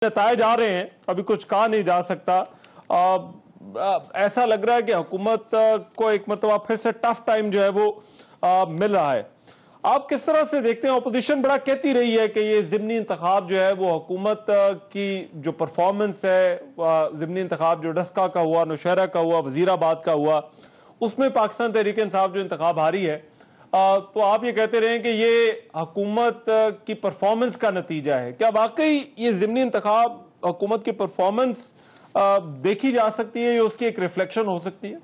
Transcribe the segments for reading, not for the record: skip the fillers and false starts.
नताए जा रहे हैं, अभी कुछ कहा नहीं जा सकता। ऐसा लग रहा है कि हुकूमत को एक मरतबा फिर से टफ टाइम जो है वो मिल रहा है। आप किस तरह से देखते हैं? अपोजिशन बड़ा कहती रही है कि ये ज़िमनी इंतखाब जो है वो हुकूमत की जो परफॉर्मेंस है, ज़िमनी इंतखाब जो डस्का का हुआ, नौशहरा का हुआ, वजीराबाद का हुआ, उसमें पाकिस्तान तहरीक इंसाफ जो इंतखाब हारी है, तो आप ये कहते रहे कि ये हुकूमत की परफॉर्मेंस का नतीजा है। क्या वाकई ये ज़िमनी इंतखाब हुकूमत की परफॉर्मेंस देखी जा सकती है या उसकी एक रिफ्लेक्शन हो सकती है?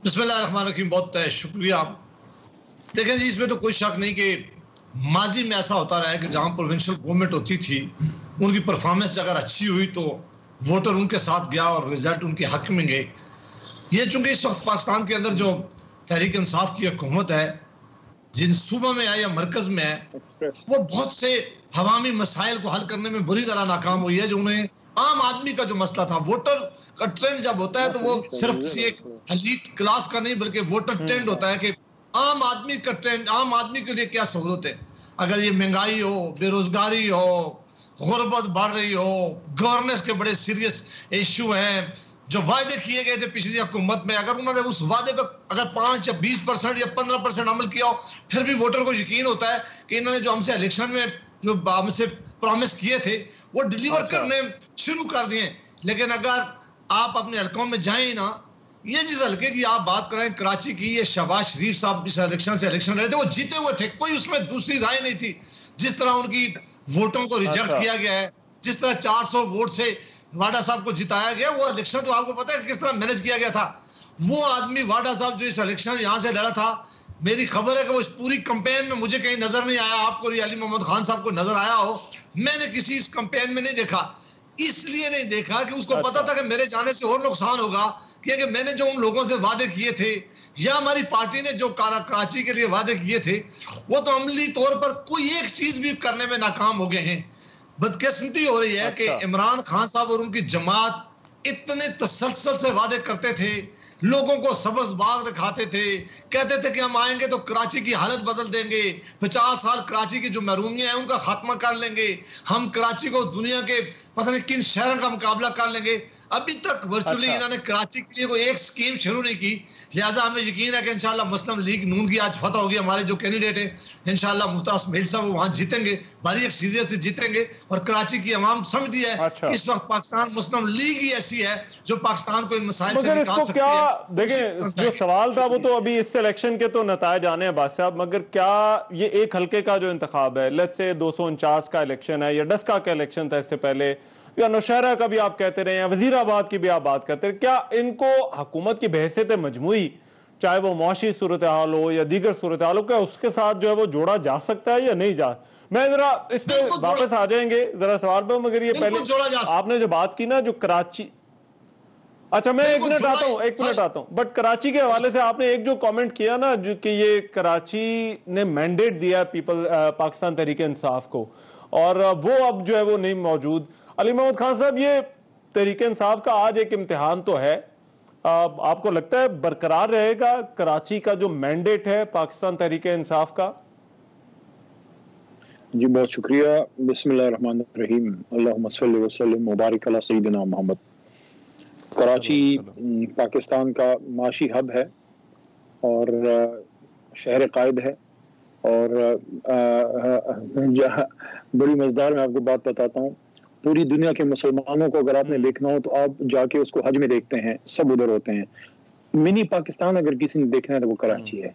बिस्मिल्लाहिर्रहमानिर्रहीम, बहुत शुक्रिया। देखें जी, इसमें तो कोई शक नहीं कि माजी में ऐसा होता रहा है कि जहां प्रोविंशियल गवर्नमेंट होती थी, उनकी परफॉर्मेंस अगर अच्छी हुई तो वोटर उनके साथ गया और रिजल्ट उनके हक में गए। ये चूंकि इस वक्त पाकिस्तान के अंदर जो तहरीक इंसाफ की हुकूमत है, जिन सूबों में है या मरकज में है, वो बहुत से हवामी मसाइल को हल करने में बुरी तरह नाकाम हुई है। जो उन्हें आम आदमी का जो मसला था, वोटर का ट्रेंड जब होता है तो वो सिर्फ किसी एक एलीट क्लास का नहीं बल्कि वोटर ट्रेंड होता है कि आम आदमी का ट्रेंड, आम आदमी के लिए क्या सहूलत है। अगर ये महंगाई हो, बेरोजगारी हो, गुर्बत बढ़ रही हो, गवर्नेंस के बड़े सीरियस इशू हैं, जो वायदे किए गए थे पिछली हुकूमत में, अगर उन्होंने उस वादे पर अगर 5 या 20% या 15% अमल किया हो, फिर भी वोटर को यकीन होता है कि इन्होंने जो हमसे इलेक्शन में जो हमसे प्रॉमिस किए थे वो डिलीवर करने शुरू कर दिए। लेकिन अगर आप अपने हल्कों में जाएं ना, ये जिस हल्के की आप बात करें कराची की, ये शहबाज शरीफ साहब जिस इलेक्शन से इलेक्शन लड़े थे वो जीते हुए थे, कोई उसमें दूसरी राय नहीं थी। जिस तरह उनकी वोटों को रिजेक्ट किया गया है, जिस तरह 400 वोट से वाडा साहब को जिताया गया, वो इलेक्शन तो आपको पता है किस तरह मैनेज किया गया था। वो आदमी वाडा साहब जो इस इलेक्शन यहां से लड़ा था, मेरी खबर है कि वो इस पूरी कंपेन में मुझे कहीं नजर नहीं आया। आपको अली मोहम्मद खान साहब को नजर आया हो, मैंने किसी इस कंपेन में नहीं देखा। इसलिए नहीं देखा कि उसको पता था कि मेरे जाने से और नुकसान होगा, क्योंकि मैंने जो उन लोगों से वादे किए थे या हमारी पार्टी ने जो कराची के लिए वादे किए थे, वो तो अमली तौर पर कोई एक चीज भी करने में नाकाम हो गए हैं। बदकिस्मती हो रही है कि इमरान खान साहब और उनकी जमात इतने तसलसल से वादे करते थे, लोगों को सब्ज बाग दिखाते थे, कहते थे कि हम आएंगे तो कराची की हालत बदल देंगे, 50 साल कराची की जो महरूमियां हैं उनका खात्मा कर लेंगे, हम कराची को दुनिया के पता नहीं किन शहरों का मुकाबला कर लेंगे। अभी तक वर्चुअली इन्होंने कराची के लिए कोई एक स्कीम शुरू नहीं की। लिहाजा हमें यकीन है कि इंशाल्लाह मुस्लिम लीग नून की आज फतह होगी। हमारे जो कैंडिडेट है इंशाल्लाह मुफ्ताज मेल साहब वो वहां जीतेंगे, बड़ी एक सीरियस से जीतेंगे। और कराची की अवाम समझती है इस वक्त पाकिस्तान मुस्लिम लीग ही ऐसी है जो पाकिस्तान को इन मसाइल से निकाल सकती है। देखें, जो सवाल था वो तो अभी इस इलेक्शन के तो नताए जाने हैं बादशाह साहब, मगर क्या ये एक हल्के का जो इंतखाब है, लेट्स से 249 का इलेक्शन है या डस्का का इलेक्शन था इससे पहले, या नौशहरा का भी आप कहते रहे, या वजीराबाद की भी आप बात करते रहे, क्या इनको हुकूमत की बहसियत मजमूई, चाहे वो मुआशी सूरत हाल हो या दीगर सूरत हाल हो, क्या उसके साथ जो है वो जोड़ा जा सकता है या नहीं जा? मैं जरा इस पे वापस आ जाएंगे जरा सवाल पर, मगर ये पहले आपने जो बात की ना जो कराची, अच्छा मैं एक मिनट आता हूँ, बट कराची के हवाले से आपने एक जो कमेंट किया ना, जो कि ये कराची ने मैंडेट दिया पीपल पाकिस्तान तहरीक इंसाफ को, और वो अब जो है वो नहीं मौजूद। अली मोहम्मद खान साहब, ये तहरीक इंसाफ का आज एक इम्तिहान तो है, आपको लगता है बरकरार रहेगा कराची का जो मैंडेट है पाकिस्तान तहरीक इंसाफ का? जी बहुत शुक्रिया। बिस्मिल्लाहिर्रहमानिर्रहीम, अल्लाहुम्मा सल्लि व सल्लिम मुबारक अला सय्यिदिना मोहम्मद। कराची पाकिस्तान का माशी हब है और शहर कायद है, और बड़ी मजेदार मैं आपको बात बताता हूँ। पूरी दुनिया के मुसलमानों को अगर आपने देखना हो तो आप जाके उसको हज में देखते हैं, सब उधर होते हैं। मिनी पाकिस्तान अगर किसी ने देखना है तो वो कराची है।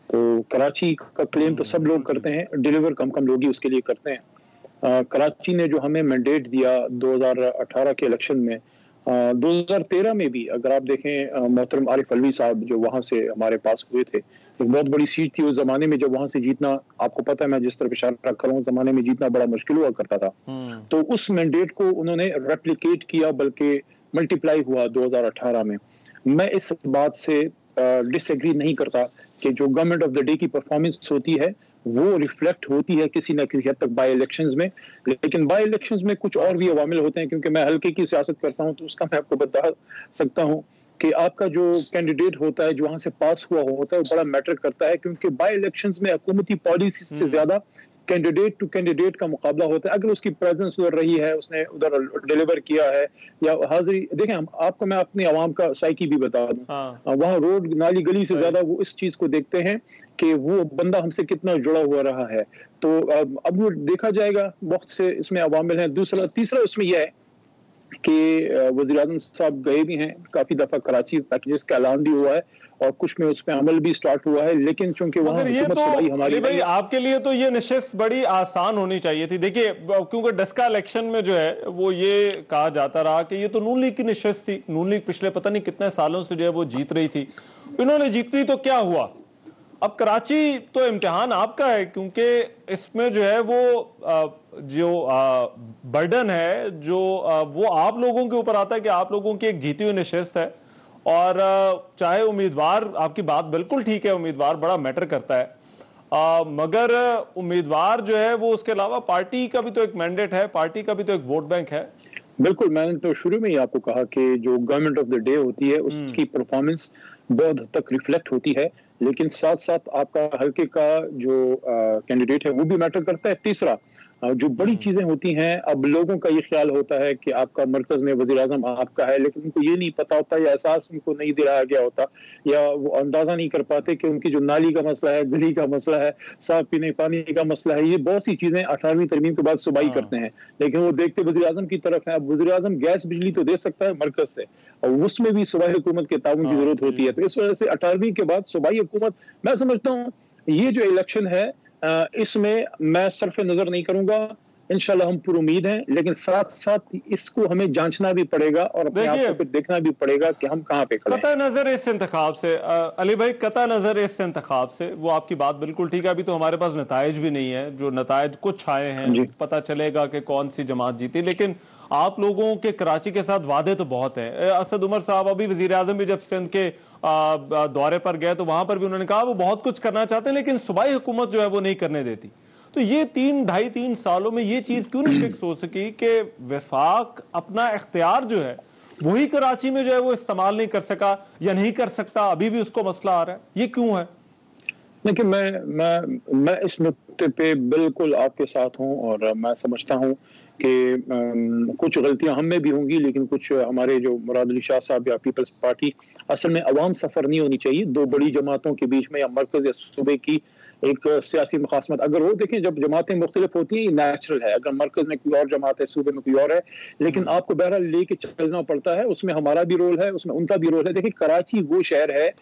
तो कराची का क्लेम तो सब लोग करते हैं, डिलीवर कम कम लोग ही उसके लिए करते हैं। कराची ने जो हमें मैंडेट दिया 2018 के इलेक्शन में, 2013 में भी अगर आप देखें, मोहतरम आरिफ अलवी साहब जो वहां से हमारे पास हुए थे, एक बहुत बड़ी सीट थी उस जमाने में, जब वहां से जीतना, आपको पता है मैं जिस तरफ इशारा कर रहा हूँ, उस जमाने में जीतना बड़ा मुश्किल हुआ करता था। तो उस मैंडेट को उन्होंने रेप्लिकेट किया, बल्कि मल्टीप्लाई हुआ 2018 में। मैं इस बात से डिसएग्री नहीं करता कि जो गवर्नमेंट ऑफ द डे की परफॉर्मेंस होती है वो रिफ्लेक्ट होती है किसी न किसी हद तक बाई इलेक्शंस में, लेकिन बाई इलेक्शंस में कुछ और भी अवामिल होते हैं। क्योंकि मैं हल्के की सियासत करता हूं तो उसका मैं आपको बता सकता हूं कि आपका जो कैंडिडेट होता है, जो वहां से पास हुआ होता है, वो बड़ा मैटर करता है। क्योंकि बाई इलेक्शंस में हुकूमती पॉलिसी से ज्यादा कैंडिडेट टू कैंडिडेट का मुकाबला होता है। अगर उसकी प्रेजेंस उधर रही है, उसने उधर डिलीवर किया है या हाजिरी, देखें हम आपको मैं अपनी आवाम का साइकी भी बता दूं, वहाँ रोड नाली गली से ज्यादा वो इस चीज को देखते हैं कि वो बंदा हमसे कितना जुड़ा हुआ रहा है। तो अब वो देखा जाएगा, बहुत से इसमें अवामिल हैं। दूसरा तीसरा इसमें यह है कि वज़ीर आज़म साहब गए भी हैं, काफी दफा कराची पैकेजेस का ऐलान भी हुआ है और कुछ में उस पर अमल भी स्टार्ट हुआ है, लेकिन चूंकि वहाँ ये तो हमारी भाई आपके लिए तो ये नशिस्त बड़ी आसान होनी चाहिए थी। देखिए क्योंकि डस्का इलेक्शन में जो है वो ये कहा जाता रहा कि ये तो नून लीग की नशिस्त थी, नून लीग पिछले पता नहीं कितने सालों से जो है वो जीत रही थी, इन्होंने जीत ली तो क्या हुआ। अब कराची तो इम्तिहान आपका है, क्योंकि इसमें जो है वो जो बर्डन है जो वो आप लोगों के ऊपर आता है कि आप लोगों की एक जीती हुई नशिस्त है। और चाहे उम्मीदवार, आपकी बात बिल्कुल ठीक है, उम्मीदवार बड़ा मैटर करता है, मगर उम्मीदवार जो है वो उसके अलावा पार्टी का भी तो एक मैंडेट है, पार्टी का भी तो एक वोट बैंक है। बिल्कुल, मैंने तो शुरू में ही आपको कहा कि जो गवर्नमेंट ऑफ द डे होती है उसकी परफॉर्मेंस बहुत हद तक रिफ्लेक्ट होती है, लेकिन साथ साथ आपका हल्के का जो कैंडिडेट है वो भी मैटर करता है। तीसरा जो बड़ी चीजें होती हैं, अब लोगों का ये ख्याल होता है कि आपका मरकज में वजीर आजम आपका है, लेकिन उनको ये नहीं पता होता या एहसास उनको नहीं दिलाया गया होता या वो अंदाजा नहीं कर पाते कि उनकी जो नाली का मसला है, गली का मसला है, साफ पीने पानी का मसला है, ये बहुत सी चीजें 18वीं तरमीम के बाद सुबाई करते हैं, लेकिन वो देखते वजीर आजम की तरफ है। अब वजीर आजम गैस बिजली तो दे सकता है मरकज से, और उसमें भी सूबाई हुकूमत के ताउन की जरूरत होती है। तो इस वजह से 18वीं के बाद सूबाई हुकूमत, मैं समझता हूँ ये जो इलेक्शन है इसमें मैं सरफ नजर नहीं करूंगा। इंशाल्लाह हम पूरी उम्मीद हैं, लेकिन साथ साथ इसको हमें जांचना भी पड़ेगा और अपने आप को देखना भी पड़ेगा कि हम कहां पे खड़े हैं। कतई नजर इस इंतखाब से अली भाई, कतई नजर इस इंतखाब से, वो आपकी बात बिल्कुल ठीक है, अभी तो हमारे पास नताइज भी नहीं है, जो नताइज कुछ आए हैं पता चलेगा कि कौन सी जमात जीती, लेकिन आप लोगों के कराची के साथ वादे तो बहुत हैं। असद उमर साहब अभी वजीर आजम भी जब सिंध के दौरे पर गए तो वहां पर भी उन्होंने कहा वो बहुत कुछ करना चाहते हैं, लेकिन सूबाई हुकूमत जो है वो नहीं करने देती। तो ये 3-2.5-3 सालों में ये चीज क्यों नहीं फिक्स हो सकी कि वफाक अपना इख्तियार जो है वही कराची में जो है वो इस्तेमाल नहीं कर सका या नहीं कर सकता, अभी भी उसको मसला आ रहा है, ये क्यों है? देखिए मैं इस नुक्ते पे बिल्कुल आपके साथ हूं और मैं समझता हूं कि कुछ गलतियां हम में भी होंगी, लेकिन कुछ हमारे जो मुराद अली शाह साहब या पीपल्स पार्टी, असल में अवाम सफर नहीं होनी चाहिए दो बड़ी जमातों के बीच में या मरकज या सूबे की एक सियासी मुखासमत। अगर वो देखें जब जमातें मुख्तलिफ होती हैं ये नेचुरल है, अगर मरकज में कोई और जमात है, सूबे में कोई और है, लेकिन आपको बहरहाल लेके चलना पड़ता है, उसमें हमारा भी रोल है, उसमें उनका भी रोल है। देखिए कराची वो शहर है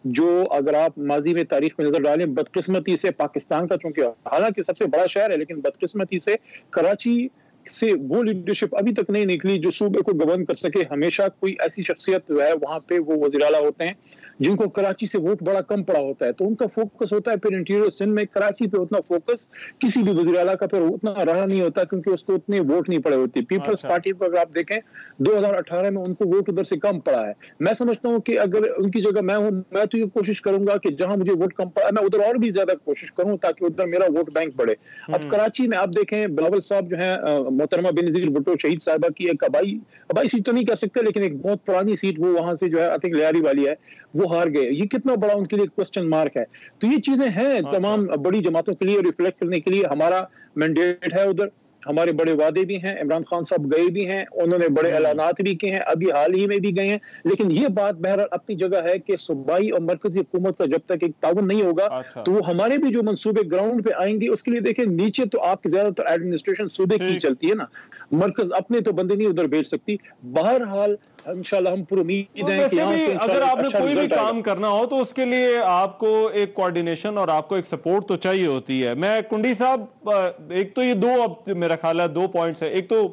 जो अगर आप माजी में तारीख में नजर डालें, बदकिस्मती से पाकिस्तान का, चूंकि हालांकि सबसे बड़ा शहर है, लेकिन बदकिस्मती से कराची से वो लीडरशिप अभी तक नहीं निकली जो सूबे को गवर्न कर सके। हमेशा कोई ऐसी शख्सियत है वहां पे, वो वज़ीर आला होते हैं जिनको कराची से वोट बड़ा कम पड़ा होता है, तो उनका फोकस होता है फिर इंटीरियर सिंध में। कराची पे उतना फोकस किसी भी वज़ीर आला का फिर उतना रहा नहीं होता, क्योंकि उसको उतने वोट नहीं पड़े होते। पीपल्स पार्टी को अगर आप देखें 2018 में उनको वोट उधर से कम पड़ा है। मैं समझता हूँ कि अगर उनकी जगह मैं हूँ, मैं तो ये कोशिश करूंगा कि जहां मुझे वोट कम पड़ा मैं उधर और भी ज्यादा कोशिश करूं ताकि उधर मेरा वोट बैंक बढ़े। अब कराची में आप देखें बिलावल साहब जो है, मोहतरमा बेनजीर भुट्टो शहीद साहिबा की एक अबाई सीट तो नहीं कह सकते, लेकिन एक बहुत पुरानी सीट वो वहां से जो है आई थिंक लियारी वाली है, वो हार गए। ये कितना बड़ा उनके लिए क्वेश्चन मार्क है। तो ये चीजें हैं तमाम बड़ी जमातों के लिए रिफ्लेक्ट करने के लिए हमारा मैंडेट है उधर, हमारे बड़े वादे भी हैं। इमरान खान साहब गए भी हैं, उन्होंने बड़े ऐलानात भी किए हैं, अभी हाल ही में भी गए हैं। लेकिन ये बात बहरहाल अपनी जगह है कि सूबाई और मरकजी हुकूमत का जब तक एक ताउन नहीं होगा तो वो हमारे भी जो मंसूबे ग्राउंड पे आएंगे उसके लिए देखें नीचे तो आपकी ज्यादातर एडमिनिस्ट्रेशन सूबे की चलती है ना, मरकज अपने तो बंदे नहीं उधर भेज सकती। बहरहाल इंशाल्लाह हम पूरी उम्मीद है कि यहाँ से अगर आपने कोई भी काम करना हो तो उसके लिए आपको एक कोऑर्डिनेशन और आपको एक सपोर्ट तो चाहिए होती है। मैं कुंडी साहब, एक तो ये दो, अब मेरा ख्याल है 2 पॉइंट्स है। एक तो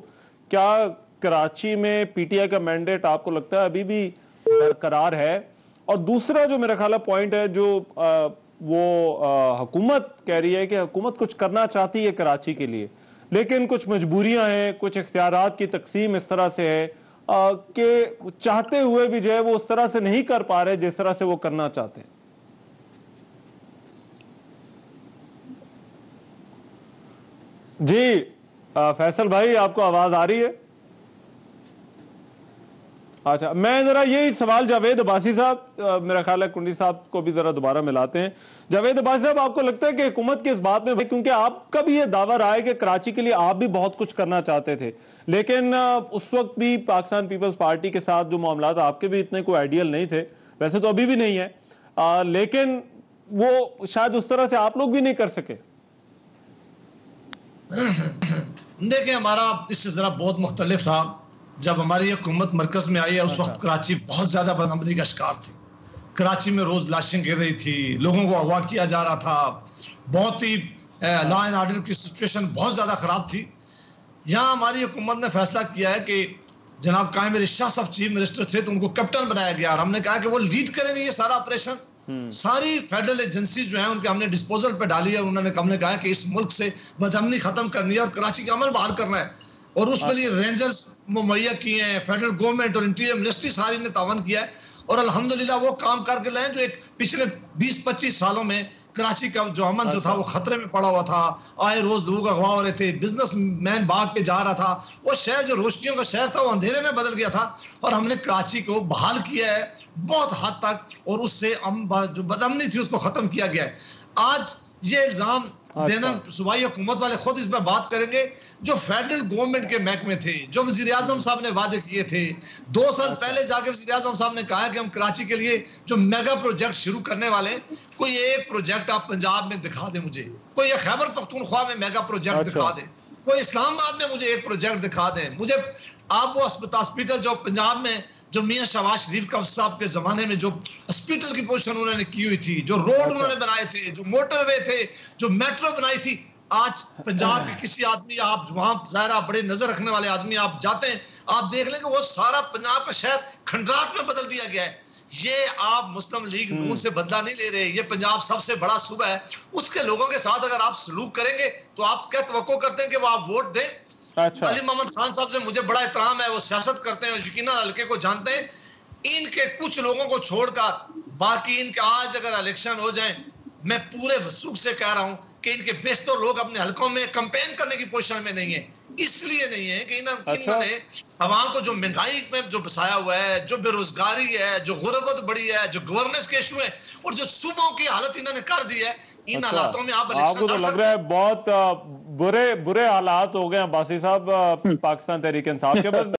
क्या कराची में पीटीआई का मैंडेट आपको लगता है अभी भी बरकरार है, और दूसरा जो मेरा ख्याल है पॉइंट है जो हुकूमत कह रही है कि हुकूमत कुछ करना चाहती है कराची के लिए, लेकिन कुछ मजबूरियां हैं, कुछ इख्तियारात की तकसीम इस तरह से है कि चाहते हुए भी जो है वो उस तरह से नहीं कर पा रहे जिस तरह से वो करना चाहते हैं। जी फैसल भाई, आपको आवाज आ रही है? अच्छा, मैं जरा यही सवाल जावेद अब्बासी साहब, मेरा ख्याल है कुंडी साहब को भी जरा दोबारा मिलाते हैं। जावेद अब्बासी साहब, आपको लगता है कि हुकूमत की इस बात में, क्योंकि आपका भी ये दावा रहा है कि कराची के लिए आप भी बहुत कुछ करना चाहते थे, लेकिन उस वक्त भी पाकिस्तान पीपल्स पार्टी के साथ जो मामला था आपके भी इतने कोई आइडियल नहीं थे, वैसे तो अभी भी नहीं है, लेकिन वो शायद उस तरह से आप लोग भी नहीं कर सके। देखिए, हमारा इससे जरा बहुत मुख्तलिफ था। जब हमारी हुकूमत मरकज में आई है, उस वक्त कराची बहुत ज्यादा बदअमनी का शिकार थी। कराची में रोज लाशें गिर रही थी, लोगों को अगवा किया जा रहा था, बहुत ही लॉ एंड ऑर्डर की सिचुएशन बहुत ज्यादा खराब थी। यहाँ हमारी हुकूमत ने फैसला किया है कि जनाब कायम शाह साहब चीफ मिनिस्टर थे, तो उनको कैप्टन बनाया गया और हमने कहा कि वो लीड करेंगे ये सारा ऑपरेशन। सारी फेडरल एजेंसी जो है उनके हमने डिस्पोजल पे डाली है। हमने कहा कि इस मुल्क से बदअमनी खत्म करनी है और कराची का अमन बहाल करना है, और उसके लिए रेंजर्स मुहैया किए हैं। फेडरल गवर्नमेंट और इंटीरियर मिनिस्ट्री सारी ने तावन किया है, और अल्हम्दुलिल्लाह वो काम करके लाए जो एक पिछले 20-25 सालों में कराची का जो अमन जो था वो खतरे में पड़ा हुआ था। आए रोज लोग अगवा हो रहे थे, बिजनेसमैन भाग के जा रहा था, वो शहर जो रोशनियों का शहर था वो अंधेरे में बदल गया था। और हमने कराची को बहाल किया है बहुत हद तक, और उससे जो बदअमनी थी उसको खत्म किया गया है। आज ये इल्जाम देना, सूबाई हुकूमत वाले खुद इस पर बात करेंगे, जो फेडरल गवर्नमेंट के महकमे थे, जो वजीर आजम साहब ने वादे किए थे 2 साल पहले जाके वजीर आजम साहब ने कहा कि हम कराची के लिए जो मेगा प्रोजेक्ट शुरू करने वाले हैं, कोई एक प्रोजेक्ट आप पंजाब में दिखा दें मुझे, कोई खैबर पख्तूनख्वा में मेगा प्रोजेक्ट दिखा दें, कोई इस्लामाबाद में मुझे एक प्रोजेक्ट दिखा दें मुझे। आप वो हॉस्पिटल जो पंजाब में जो मियां शहबाज शरीफ का साहब के जमाने में जो हॉस्पिटल की पोजीशन उन्होंने की हुई थी, जो रोड उन्होंने बनाए थे, जो मोटरवे थे, जो मेट्रो बनाई थी, आज पंजाब के किसी आदमी, आप वहां ज़ाहिर बड़े नजर रखने वाले आदमी आप जाते हैं, आप देख लेंगे वो सारा पंजाब का शहर खंडरास में बदल दिया गया है। ये आप मुस्लिम लीग नून से बदला नहीं ले रहे, ये पंजाब सबसे बड़ा सूबा है, उसके लोगों के साथ अगर आप सलूक करेंगे तो आप क्या तवक्को करते हैं कि वो आप वोट दें? अच्छा। अली मोहम्मद खान साहब से मुझे बड़ा एहतराम है, वो सियासत करते हैं, यकीनन हल्के को जानते हैं। इनके कुछ लोगों को छोड़कर बाकी इनके आज अगर इलेक्शन हो जाए, मैं पूरे वसूख से कह रहा हूं कि इनके बेशतर लोग अपने हलकों में कैंपेन करने की पोजीशन में नहीं है। इसलिए नहीं है कि इन्होंने आवाम को जो महंगाई में जो बसाया हुआ है, जो बेरोजगारी है, जो गुर्बत बढ़ी है, जो गवर्नेंस के इशू है, और जो सूबों की हालत इन्होंने कर दी है, इन हालातों में आपको तो लग रहा है बहुत बुरे हालात हो गए अब्बासी साहब पाकिस्तान तहरीक इंसाफ के बाद।